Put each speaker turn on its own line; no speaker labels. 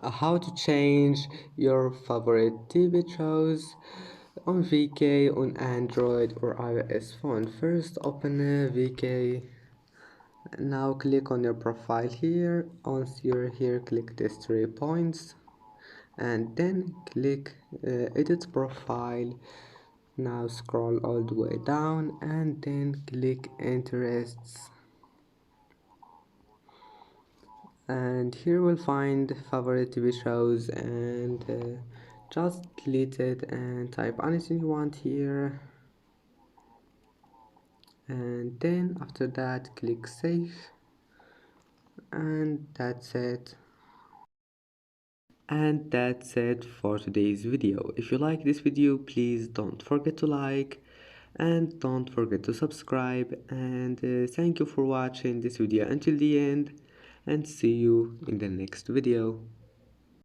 how to change your favorite TV shows on VK on Android or iOS phone. First, open VK. Now click on your profile here. Once you're here, click these 3 points and then click edit profile. Now scroll all the way down and then click interests, and here we'll find favorite TV shows, and just delete it and type anything you want here, and then after that click save, and that's it. And that's it for today's video. If you like this video, please don't forget to like and don't forget to subscribe, and thank you for watching this video until the end, and see you in the next video.